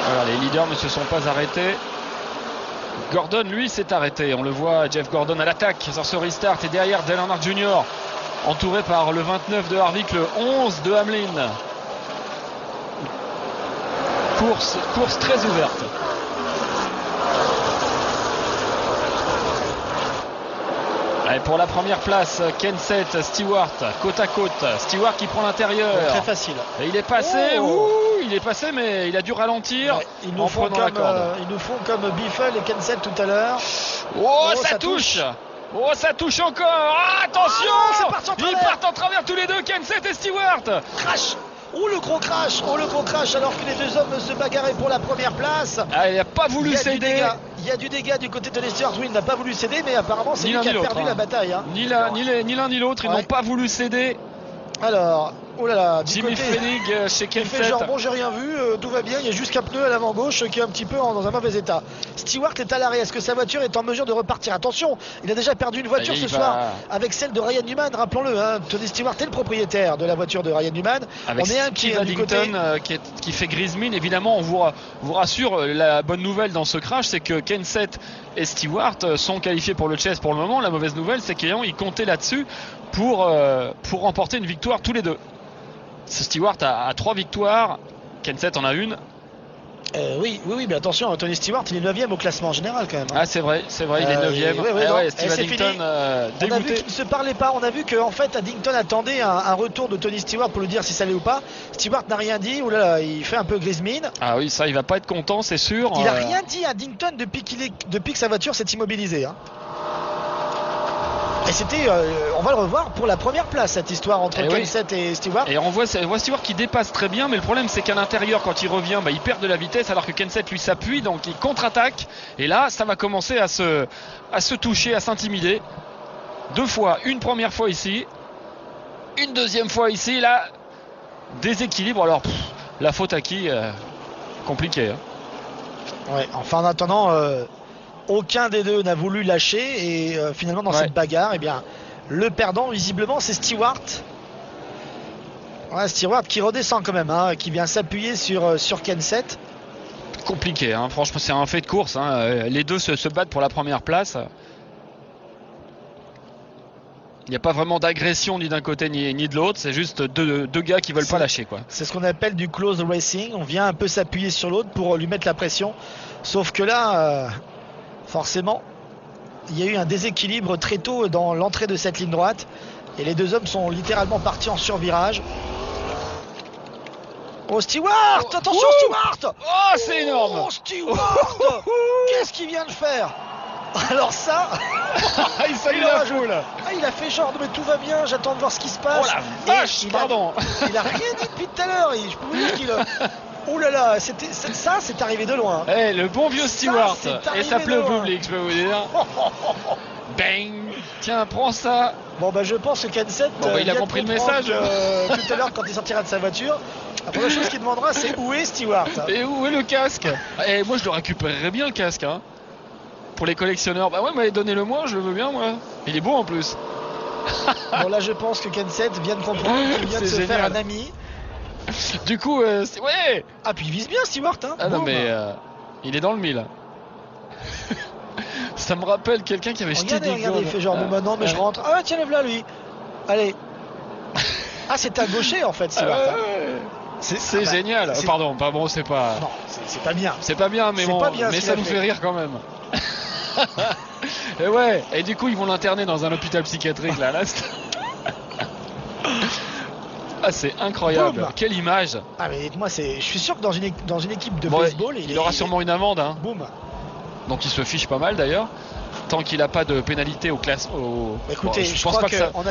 Voilà, les leaders ne se sont pas arrêtés. Gordon, lui, s'est arrêté. On le voit, Jeff Gordon à l'attaque sur ce restart. Et derrière, Dale Earnhardt Jr., entouré par le 29 de Harvick, le 11 de Hamlin. Course très ouverte. Allez, pour la première place, Kenseth, Stewart, côte à côte. Stewart qui prend l'intérieur. Très facile. Et il est passé, il est passé, mais il a dû ralentir en prenant la corde. Ils nous font comme Biffle et Kenseth tout à l'heure. Oh, ça touche. Oh, ça touche encore. Ah, attention, ils partent en travers tous les deux, Kenseth et Stewart. Crash. Oh le gros crash alors que les deux hommes se bagarraient pour la première place. Ah, il n'a pas voulu céder. Il y a du dégât du côté de Tony Stewart. Oui, il n'a pas voulu céder, mais apparemment c'est lui qui a perdu la bataille. Ni l'un ni l'autre, ils n'ont pas voulu céder. Alors, oh là là, Jimmy Fennig chez Kenseth. Il fait genre bon, j'ai rien vu, tout va bien. Il y a juste qu'un pneu à l'avant gauche qui est un petit peu dans un mauvais état. Stewart est à l'arrêt. Est-ce que sa voiture est en mesure de repartir? Attention, il a déjà perdu une voiture ce soir avec celle de Ryan Newman. Rappelons-le, hein, Tony Stewart est le propriétaire de la voiture de Ryan Newman. Avec on est inquiet Steve du côté qui fait grise mine. Évidemment, on vous rassure. La bonne nouvelle dans ce crash, c'est que Kenseth et Stewart sont qualifiés pour le chase pour le moment. La mauvaise nouvelle, c'est qu'ils comptaient là-dessus pour remporter une victoire tous les deux. Stewart a 3 victoires, Kenseth en a une. Oui, mais attention, Tony Stewart, il est 9ème au classement général quand même. Ah, c'est vrai, il est 9ème. Steve Addington on a vu qu'ils ne se parlaient pas. On a vu qu'en fait, Addington attendait un retour de Tony Stewart pour lui dire si ça allait ou pas. Stewart n'a rien dit. Ouh là là, il fait un peu grise mine. Ah oui, ça, il va pas être content, c'est sûr. Il a rien dit à Addington depuis que sa voiture s'est immobilisée. Hein. Et c'était, on va le revoir pour la première place, cette histoire entre Kenseth et Stewart. Et on voit Stewart qui dépasse très bien, mais le problème c'est qu'à l'intérieur, quand il revient, il perd de la vitesse alors que Kenseth lui s'appuie, donc il contre-attaque. Et là, ça va commencer à se toucher, à s'intimider. 2 fois, une première fois ici, une deuxième fois ici, là, déséquilibre. Alors, la faute à qui compliqué. Hein. Ouais, enfin en attendant... aucun des deux n'a voulu lâcher et finalement dans cette bagarre, eh bien, le perdant visiblement c'est Stewart. Stewart qui redescend quand même, hein, qui vient s'appuyer sur Kenseth. Compliqué, hein. Franchement c'est un fait de course. Hein. Les deux se battent pour la première place. Il n'y a pas vraiment d'agression ni d'un côté ni de l'autre, c'est juste deux gars qui veulent pas lâcher, quoi. C'est ce qu'on appelle du close racing. On vient un peu s'appuyer sur l'autre pour lui mettre la pression. Sauf que là... forcément, il y a eu un déséquilibre très tôt dans l'entrée de cette ligne droite et les deux hommes sont littéralement partis en survirage. Oh Stewart, attention Stewart. Oh c'est énorme. Oh Stewart, qu'est-ce qu'il vient de faire? Alors ça, il salue la foule. Il a fait genre mais tout va bien, j'attends de voir ce qui se passe. Oh la vache, pardon. Il a rien dit depuis tout à l'heure. Je peux vous dire qu'il... Ouh là là, c'est arrivé de loin. Le bon vieux Stewart. Et ça pleut au public, je peux vous dire. Bang. Tiens, prends ça. Bon je pense que Kenseth il a compris le message tout à l'heure quand il sortira de sa voiture. La première chose qu'il demandera c'est où est Stewart. Et où est le casque? Et moi je le récupérerais bien le casque, hein. Pour les collectionneurs. Mais donnez-le-moi, je le veux bien moi. Il est beau en plus. Bon là je pense que Kenseth vient de comprendre qu'il vient de se faire un ami. Du coup, Ah puis il vise bien Stewart, hein. Ah non mais il est dans le mille. Ça me rappelle quelqu'un qui avait jeté des Regardez, il fait genre non mais je rentre. Ah tiens le voilà lui. Allez. Ah c'est un gaucher en fait Stewart. C'est génial. Pardon, c'est pas. Non, c'est pas bien. C'est pas bien, mais mais ça nous fait rire quand même. Et du coup ils vont l'interner dans un hôpital psychiatrique là. Ah c'est incroyable. Boom. Quelle image. Ah mais moi je suis sûr que dans une équipe de baseball il aura sûrement une amende, hein. Boum. Donc il se fiche pas mal d'ailleurs. Tant qu'il n'a pas de pénalité au classe. Écoutez, je pense pas que ça...